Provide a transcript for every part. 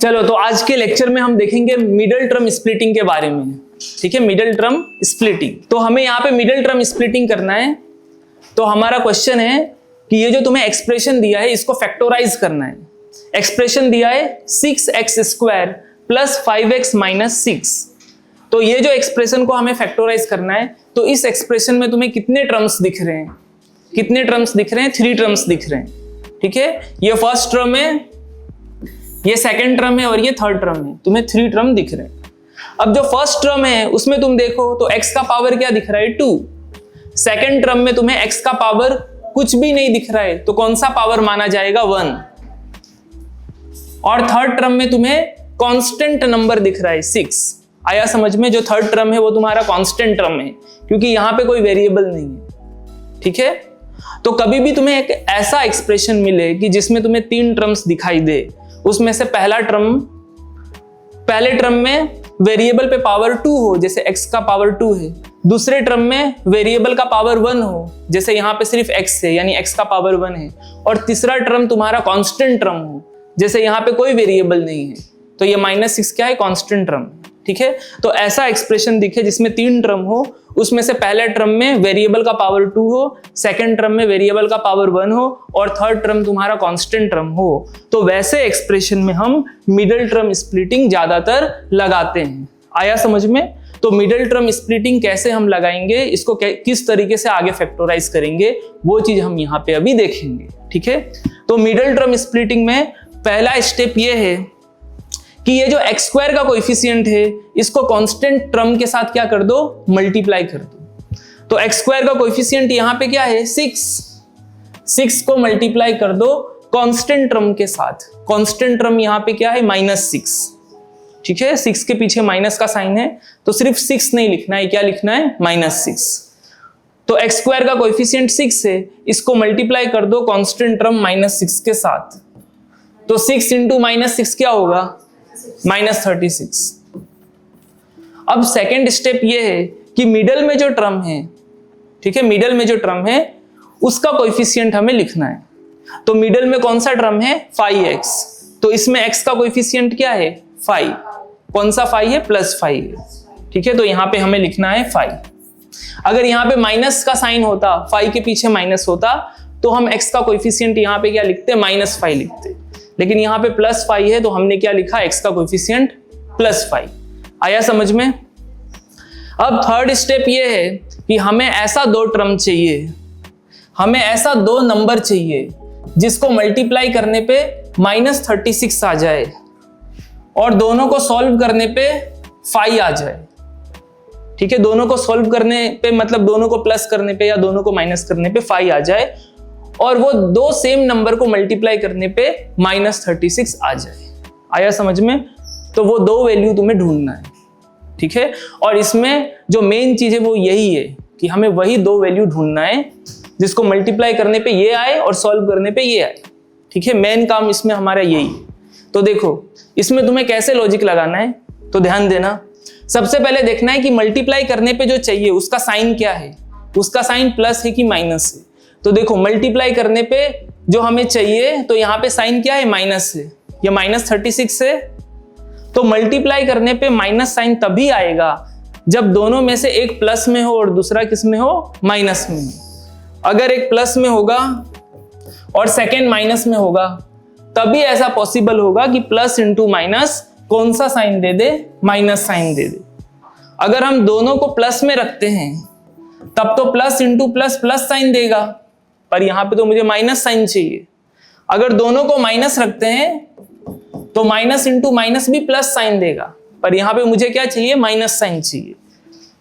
चलो तो आज के लेक्चर में हम देखेंगे मिडिल टर्म स्प्लिटिंग के बारे में। ठीक है, मिडिल टर्म स्प्लिटिंग। तो हमें यहाँ पे मिडिल टर्म स्प्लिटिंग करना है। तो हमारा क्वेश्चन है कि ये जो तुम्हें एक्सप्रेशन दिया है इसको फैक्टराइज करना है। एक्सप्रेशन दिया है 6x² प्लस 5x माइनस 6। तो ये जो एक्सप्रेशन को हमें फैक्टराइज करना है, तो इस एक्सप्रेशन में तुम्हें कितने टर्म्स दिख रहे हैं? कितने टर्म्स दिख रहे हैं? 3 टर्म्स दिख रहे हैं। ठीक है, ये फर्स्ट टर्म है, ये सेकंड टर्म है और ये थर्ड टर्म है। तुम्हें 3 टर्म दिख रहे हैं। अब जो फर्स्ट टर्म है उसमें तुम देखो तो x का पावर क्या दिख रहा है? 2। सेकंड टर्म में तुम्हें x का पावर कुछ भी नहीं दिख रहा है, तो कौन सा पावर माना जाएगा? 1। और थर्ड टर्म में तुम्हें कांस्टेंट नंबर दिख रहा है 6। आया समझ में? जो थर्ड टर्म है वो तुम्हारा कांस्टेंट टर्म है, क्योंकि यहां पे कोई वेरिएबल नहीं है। ठीक है, तो कभी भी तुम्हें एक ऐसा एक्सप्रेशन मिले कि जिसमें तुम्हें 3 टर्म्स दिखाई दे, उसमें से पहले टर्म में वेरिएबल पे पावर 2 हो, जैसे x का पावर 2 है। दूसरे टर्म में वेरिएबल का पावर 1 हो, जैसे यहाँ पे सिर्फ x है, यानी x का पावर 1 है। और तीसरा टर्म तुम्हारा कांस्टेंट टर्म हो, जैसे यहाँ पे कोई वेरिएबल नहीं है, तो ये -6 क्या है? Constant term. ठीक है, तो ऐसा एक्सप्रेशन दिखे जिसमें 3 टर्म हो, उसमें से पहले टर्म में वेरिएबल का पावर 2 हो, सेकंड टर्म में वेरिएबल का पावर 1 हो और थर्ड टर्म तुम्हारा कांस्टेंट टर्म हो, तो वैसे एक्सप्रेशन में हम मिडिल टर्म स्प्लिटिंग ज्यादातर लगाते हैं। आया समझ में? तो मिडिल टर्म स्प्लिटिंग कैसे हम लगाएंगे, इसको किस तरीके से आगे फैक्टराइज करेंगे, वो चीज हम यहाँ पे अभी देखेंगे। ठीक है, तो मिडिल टर्म स्प्लिटिंग में पहला स्टेप ये है कि ये जो x² का कोएफिशिएंट है इसको कांस्टेंट टर्म के साथ क्या कर दो? मल्टीप्लाई कर दो। तो x² का कोएफिशिएंट यहाँ पे क्या है? 6 को मल्टीप्लाई कर दो कांस्टेंट टर्म के साथ। कांस्टेंट टर्म यहाँ पे क्या है? -6। ठीक है, 6 के पीछे माइनस का साइन है, तो सिर्फ 6 नहीं लिखना है, क्या लिखना है? -6। तो x² का कोएफिशिएंट 6 है, इसको मल्टीप्लाई कर दो कांस्टेंट टर्म -6 के साथ। तो 6 × -6 क्या होगा? -36। अब सेकेंड स्टेप ये है कि मिडल में जो टर्म है, ठीक है, मिडल में जो टर्म है उसका कोएफिशिएंट हमें लिखना है। तो मिडल में कौन सा टर्म है? 5x। तो इसमें x का कोएफिशिएंट क्या है? 5। कौन सा 5 है? +5 है। ठीक है, तो यहां पे हमें लिखना है 5। अगर यहां पे माइनस का साइन होता, 5 के पीछे माइनस होता, तो हम x का कोएफिशिएंट यहां पे क्या लिखते? -5 लिखते। लेकिन यहाँ पे +5 है, तो हमने क्या लिखा? x का कोएफिशिएंट +5। आया समझ में? अब थर्ड स्टेप ये है कि हमें ऐसा 2 टर्म चाहिए, हमें ऐसा 2 नंबर चाहिए जिसको मल्टीप्लाई करने पे -36 आ जाए और दोनों को सॉल्व करने पे 5 आ जाए। ठीक है, दोनों को सॉल्व करने पे मतलब दोनों को प्लस करने पे या दोनों को माइनस करने पे 5 आ जाए, और वो 2 सेम नंबर को मल्टीप्लाई करने पे -36 आ जाए। आया समझ में? तो वो 2 वैल्यू तुम्हें ढूंढना है। ठीक है, और इसमें जो मेन चीज है वो यही है कि हमें वही 2 वैल्यू ढूंढना है जिसको मल्टीप्लाई करने पे ये आए और सॉल्व करने पे ये आए। ठीक है, मेन काम इसमें हमारा यही है। तो देखो इसमें तुम्हें कैसे लॉजिक लगाना है, तो ध्यान देना। सबसे पहले देखना है कि मल्टीप्लाई करने पे जो चाहिए उसका साइन क्या है, उसका साइन प्लस है कि माइनस है। तो देखो मल्टीप्लाई करने पे जो हमें चाहिए, तो यहाँ पे साइन क्या है? माइनस है, ये -36 है। तो मल्टीप्लाई करने पे माइनस साइन तभी आएगा जब दोनों में से एक प्लस में हो और दूसरा किस में हो? माइनस में। अगर एक प्लस में होगा और सेकेंड माइनस में होगा, तभी ऐसा पॉसिबल होगा कि प्लस इंटू माइनस कौन सा साइन दे दे? माइनस साइन दे दे। अगर हम दोनों को प्लस में रखते हैं तब तो plus into plus plus sign देगा, पर यहां पे तो मुझे माइनस साइन चाहिए। अगर दोनों को माइनस रखते हैं तो माइनस इंटू माइनस भी प्लस साइन देगा, पर यहां पे मुझे क्या चाहिए? माइनस साइन चाहिए।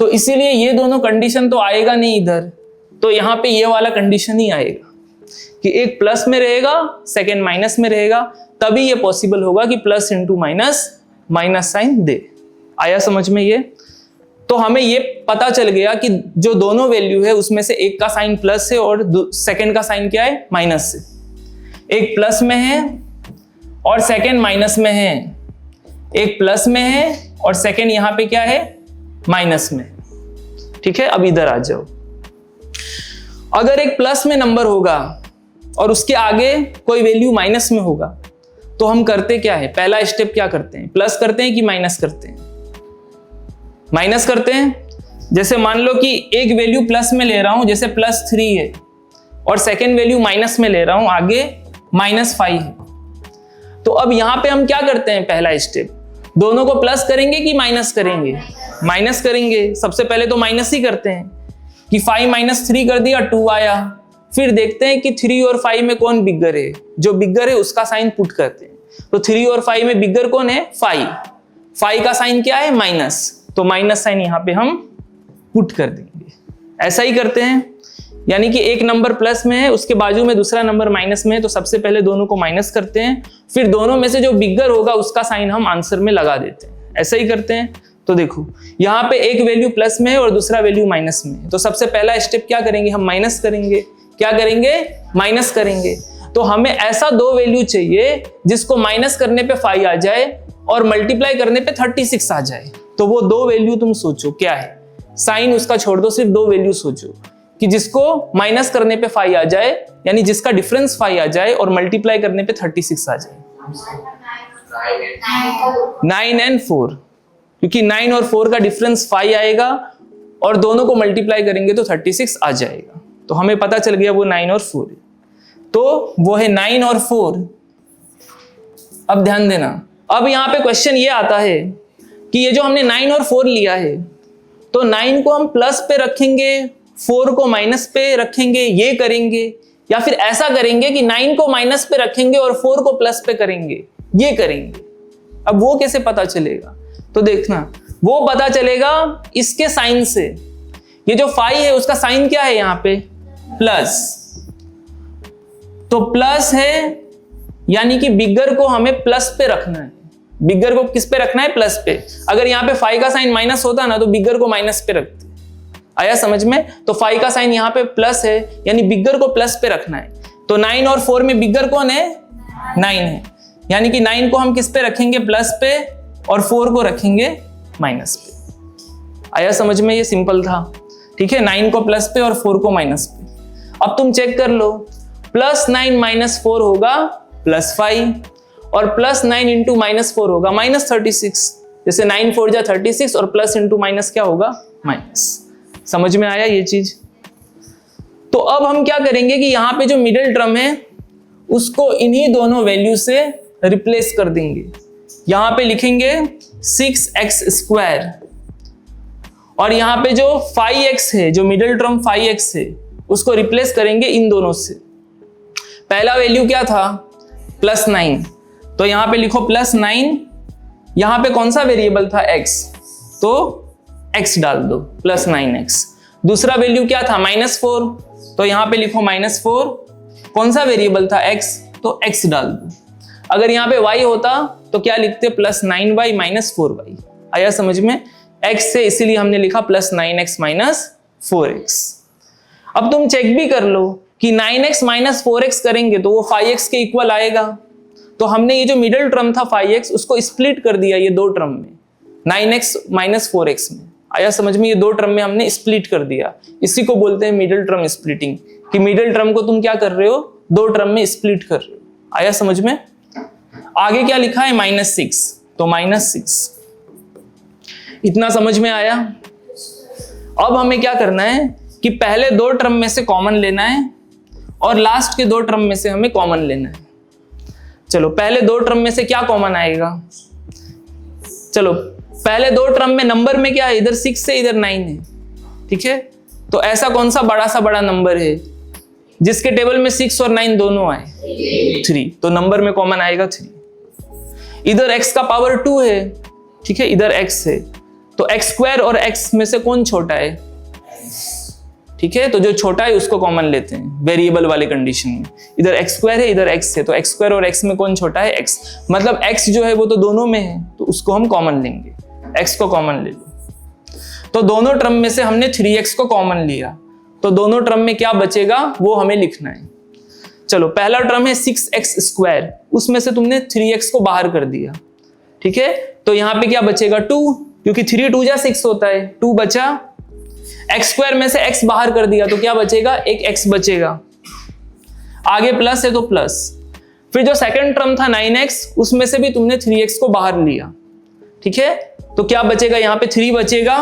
तो इसीलिए ये दोनों कंडीशन तो आएगा नहीं इधर, तो यहां पे ये वाला कंडीशन ही आएगा कि एक प्लस में रहेगा, सेकेंड माइनस में रहेगा, तभी ये पॉसिबल होगा कि plus into minus minus sign दे। आया समझ में ये? तो हमें ये पता चल गया कि जो दोनों वैल्यू है उसमें से एक का साइन प्लस है और सेकंड का साइन क्या है? माइनस है। एक प्लस में है और सेकंड माइनस में है, एक प्लस में है और सेकंड यहां पे क्या है? माइनस में। ठीक है, अब इधर आ जाओ। अगर एक प्लस में नंबर होगा और उसके आगे कोई वैल्यू माइनस में होगा, तो हम करते क्या है, पहला स्टेप क्या करते हैं, प्लस करते हैं कि माइनस करते हैं? माइनस करते हैं। जैसे मान लो कि एक वैल्यू प्लस में ले रहा हूं, जैसे +3 है, और सेकेंड वैल्यू माइनस में ले रहा हूं, आगे -5 है। तो अब यहां पे हम क्या करते हैं, पहला स्टेप, दोनों को प्लस करेंगे कि माइनस करेंगे? माइनस करेंगे। सबसे पहले तो माइनस ही करते हैं कि 5 - 3 कर दिया, 2 आया। फिर देखते हैं कि 3 और 5 में कौन बिगर है, जो बिगर है उसका साइन पुट करते हैं। तो 3 और 5 में बिगर कौन है, 5 का साइन क्या है, माइनस, तो माइनस साइन यहां पे हम पुट कर देंगे। ऐसा ही करते हैं, यानी कि एक नंबर प्लस में है, उसके बाजू में दूसरा नंबर माइनस में है, तो सबसे पहले दोनों को माइनस करते हैं, फिर दोनों में से जो बिगर होगा उसका साइन हम आंसर में लगा देते हैं। ऐसा ही करते हैं। तो देखो यहाँ पे एक वैल्यू प्लस में है और दूसरा वैल्यू माइनस में है, तो सबसे पहला स्टेप क्या करेंगे, हम माइनस करेंगे। क्या करेंगे, माइनस करेंगे। तो हमें ऐसा दो वैल्यू चाहिए जिसको माइनस करने पे 5 आ जाए और मल्टीप्लाई करने पे 36 आ जाए। तो वो दो वैल्यू तुम सोचो क्या है, साइन उसका छोड़ दो, सिर्फ दो वैल्यू सोचो कि जिसको माइनस करने पे 5 आ जाए, यानी जिसका डिफरेंस 5 आ जाए और मल्टीप्लाई करने पे 36 आ जाए। 9 और 4, क्योंकि 9 और 4 का डिफरेंस 5 आएगा और दोनों को मल्टीप्लाई करेंगे तो 36 आ जाएगा। तो हमें पता चल गया वो 9 और 4 है, तो वो है 9 और 4। अब ध्यान देना, अब यहां पे क्वेश्चन ये आता है कि ये जो हमने 9 और 4 लिया है, तो 9 को हम प्लस पे रखेंगे, 4 को माइनस पे रखेंगे, ये करेंगे, या फिर ऐसा करेंगे कि 9 को माइनस पे रखेंगे और 4 को प्लस पे करेंगे, ये करेंगे। अब वो कैसे पता चलेगा, तो देखना, वो पता चलेगा इसके साइन से। ये जो 5 है उसका साइन क्या है, यहां पे प्लस, तो प्लस है, यानी कि बिगर को हमें प्लस पे रखना है। बिगर को किस पे रखना है, प्लस पे। अगर यहाँ पे 5 का साइन माइनस होता ना तो बिगर को माइनस पे रखते। आया समझ में? तो 5 का साइन यहाँ पे प्लस है, यानी बिगर को प्लस पे रखना है। तो 9 और 4 में बिगर कौन है, 9 है, यानी कि 9 को हम किस पे रखेंगे, प्लस पे, और 4 को रखेंगे माइनस पे। आया समझ में? ये सिंपल था, ठीक है। 9 को प्लस पे और 4 को माइनस पे। अब तुम चेक कर लो, +9 - 4 होगा +5, और +9 × -4 होगा -36। जैसे 9 4 जा 36 और प्लस इंटू माइनस क्या होगा, माइनस। समझ में आया ये चीज? तो अब हम क्या करेंगे कि यहाँ पे जो मिडिल टर्म है उसको इन्हीं दोनों वैल्यू से रिप्लेस कर देंगे। यहाँ पे लिखेंगे 6x², और यहाँ पे जो 5x है, जो मिडिल टर्म 5x है, उसको रिप्लेस करेंगे इन दोनों से। पहला वैल्यू क्या था, +9, तो यहाँ पे लिखो +9, यहाँ पे कौन सा वेरिएबल था, x, तो x डाल दो, +9x। दूसरा वैल्यू क्या था, -4, तो यहाँ पे लिखो -4, कौन सा वेरिएबल था, x, तो x डाल दो। अगर यहाँ पे y होता तो क्या लिखते, +9y - 4y। आया समझ में? x से इसीलिए हमने लिखा +9x - 4x। अब तुम चेक भी कर लो कि 9x - 4x करेंगे तो वो 5x के इक्वल आएगा। तो हमने ये जो मिडिल टर्म था 5x, उसको स्प्लिट कर दिया ये दो टर्म में, 9x - 4x में। आया समझ में? ये दो टर्म में हमने स्प्लिट कर दिया। इसी को बोलते हैं मिडिल टर्म स्प्लिटिंग, कि मिडिल टर्म को तुम क्या कर रहे हो, दो टर्म में स्प्लिट कर रहे हो। आया समझ में? आगे क्या लिखा है, -6, तो -6। इतना समझ में आया? अब हमें क्या करना है कि पहले दो टर्म में से कॉमन लेना है और लास्ट के दो टर्म में से हमें कॉमन लेना है। चलो पहले दो टर्म में से क्या कॉमन आएगा, चलो पहले दो टर्म में नंबर में क्या है, इधर 6 है, इधर 9 है, ठीक है। तो ऐसा कौन सा बड़ा नंबर है जिसके टेबल में 6 और 9 दोनों आए, 3, तो नंबर में कॉमन आएगा 3। इधर x का पावर 2 है, ठीक है, इधर x है, तो x² और x में से कौन छोटा है, ठीक है, तो जो छोटा है उसको कॉमन लेते हैं वेरिएबल वाले कंडीशन में। इधर x² है, इधर x है, तो x² और x में कौन छोटा है, x, मतलब x जो है वो तो दोनों में है, तो उसको हम कॉमन लेंगे, x को कॉमन ले लो। तो दोनों टर्म में से हमने 3x को कॉमन लिया, तो दोनों टर्म में क्या बचेगा वो हमें लिखना है। चलो पहला टर्म है 6x², उसमें से तुमने 3x को बाहर कर दिया, ठीक है, तो यहाँ पे क्या बचेगा 2, क्योंकि 3 2 जा 6 होता है, 2 बचा। x² में से x बाहर कर दिया तो क्या बचेगा, एक x बचेगा। आगे प्लस है तो प्लस, फिर जो सेकंड टर्म था 9x, उसमें से भी तुमने 3x को बाहर लिया, ठीक है। तो क्या बचेगा, यहाँ पे 3 बचेगा,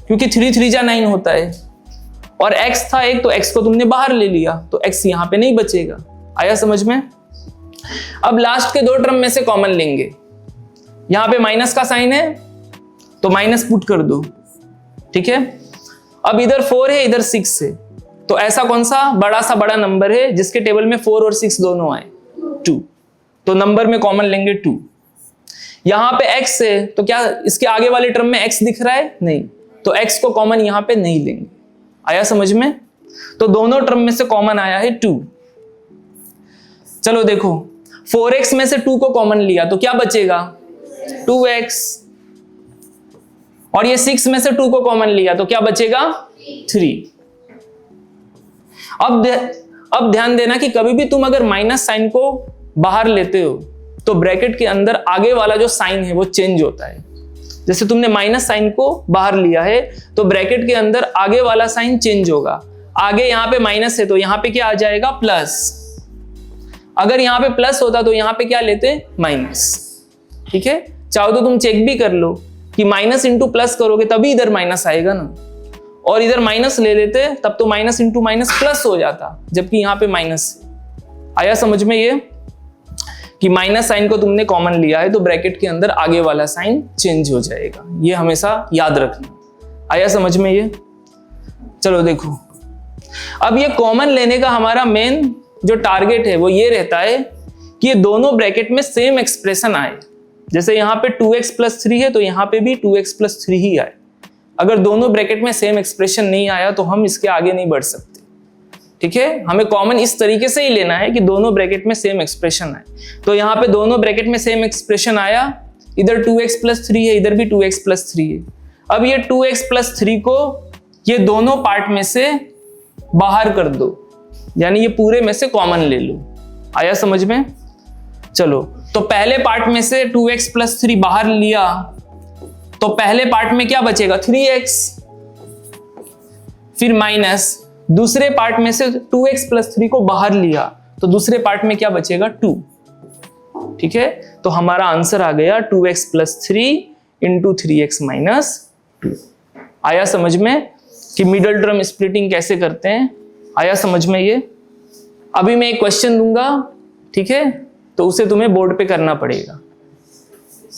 क्योंकि 3 3 जा 9 होता है, और x था एक, तो x को तुमने बाहर ले लिया, तो x यहाँ पे नहीं बचेगा। आया समझ में? अब लास्ट के 2 टर्म में से कॉमन लेंगे। यहाँ पे माइनस का साइन है, तो माइनस पुट कर दो, ठीक है। अब इधर 4 है, इधर 6 है, तो ऐसा कौन सा बड़ा नंबर है जिसके टेबल में 4 और 6 दोनों आए? 2। तो नंबर में कॉमन लेंगे 2। यहां पे x है, तो क्या इसके आगे वाले टर्म में x दिख रहा है? नहीं, तो x को कॉमन यहां पे नहीं लेंगे। आया समझ में? तो दोनों टर्म में से कॉमन आया है 2। चलो देखो, 4x में से 2 को कॉमन लिया तो क्या बचेगा? 2x। और ये 6 में से 2 को कॉमन लिया तो क्या बचेगा? 3। अब ध्यान देना कि कभी भी तुम अगर माइनस साइन को बाहर लेते हो तो ब्रैकेट के अंदर आगे वाला जो साइन है वो चेंज होता है। जैसे तुमने माइनस साइन को बाहर लिया है तो ब्रैकेट के अंदर आगे वाला साइन चेंज होगा। आगे यहाँ पे माइनस है तो यहाँ पे क्या आ जाएगा? प्लस। अगर यहाँ पे प्लस होता तो यहाँ पे क्या लेते? माइनस। ठीक है, चाहो तो तुम चेक भी कर लो कि माइनस इंटू प्लस करोगे तभी इधर माइनस आएगा ना, और इधर माइनस ले लेते तब तो माइनस इंटू माइनस प्लस हो जाता, जबकि यहाँ पे माइनस। आया समझ में ये कि माइनस साइन को तुमने कॉमन लिया है तो ब्रैकेट के अंदर आगे वाला साइन चेंज हो जाएगा, ये हमेशा याद रखना। आया समझ में ये? चलो देखो, अब ये कॉमन लेने का हमारा मेन जो टारगेट है वो ये रहता है कि ये दोनों ब्रैकेट में सेम एक्सप्रेशन आए। जैसे यहाँ पे 2x प्लस 3 है तो यहाँ पे भी 2x प्लस 3 ही आए। अगर दोनों ब्रैकेट में सेम एक्सप्रेशन नहीं आया तो हम इसके आगे नहीं बढ़ सकते। ठीक है, हमें कॉमन इस तरीके से ही लेना है कि दोनों ब्रैकेट में सेम एक्सप्रेशन आए। तो यहाँ पे दोनों ब्रैकेट में सेम एक्सप्रेशन आया, इधर 2x प्लस 3 है, इधर भी 2x प्लस 3 है। अब ये 2x प्लस 3 को ये दोनों पार्ट में से बाहर कर दो, यानी ये पूरे में से कॉमन ले लो। आया समझ में? चलो, तो पहले पार्ट में से 2x प्लस 3 बाहर लिया तो पहले पार्ट में क्या बचेगा? 3x। फिर माइनस दूसरे पार्ट में से 2x प्लस 3 को बाहर लिया तो दूसरे पार्ट में क्या बचेगा? 2। ठीक है, तो हमारा आंसर आ गया 2x plus 3 into 3x minus 2। आया समझ में कि मिडल टर्म स्प्लिटिंग कैसे करते हैं? आया समझ में ये? अभी मैं एक क्वेश्चन दूंगा, ठीक है, तो उसे तुम्हें बोर्ड पे करना पड़ेगा।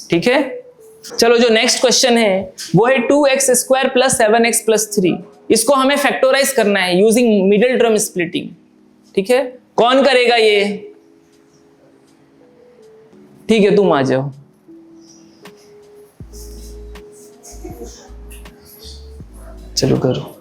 ठीक है, चलो जो नेक्स्ट क्वेश्चन है वो है 2x square plus 7x plus 3। इसको हमें फैक्टराइज करना है यूजिंग मिडिल टर्म स्प्लिटिंग। ठीक है, कौन करेगा ये? ठीक है, तुम आ जाओ। चलो करो।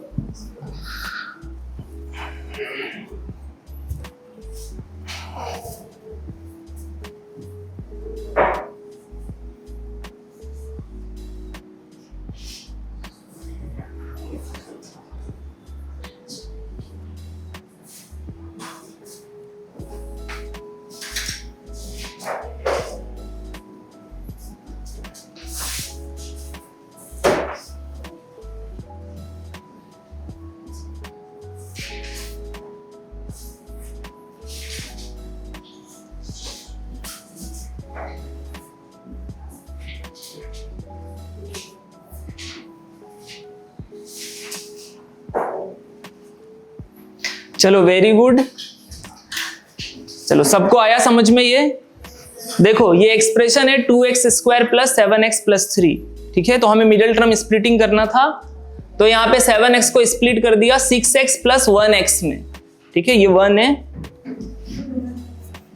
चलो वेरी गुड। चलो सबको आया समझ में ये? देखो ये एक्सप्रेशन है 2x square plus 7x plus 3। ठीक है, तो हमें मिडिल टर्म स्प्लिटिंग करना था, तो यहाँ पे 7x को स्प्लिट कर दिया 6x प्लस 1x में। ठीक है, ये 1 है।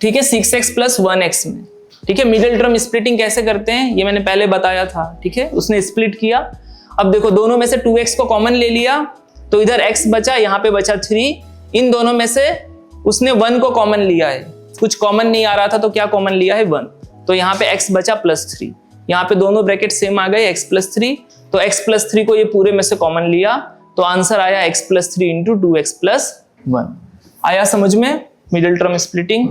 ठीक है, 6x प्लस 1x में। ठीक है, मिडिल टर्म स्प्लिटिंग कैसे करते हैं ये मैंने पहले बताया था। ठीक है, उसने स्प्लिट किया। अब देखो दोनों में से 2x को कॉमन ले लिया तो इधर x बचा, यहाँ पे बचा 3। इन दोनों में से उसने 1 को कॉमन लिया है, कुछ कॉमन नहीं आ रहा था तो क्या कॉमन लिया है? 1। तो यहाँ पे x बचा प्लस 3। यहाँ पे दोनों ब्रैकेट सेम आ गए, x प्लस 3। तो x प्लस 3 को ये पूरे में से कॉमन लिया तो आंसर आया x plus 3 into 2x plus 1। आया समझ में मिडिल टर्म स्प्लिटिंग?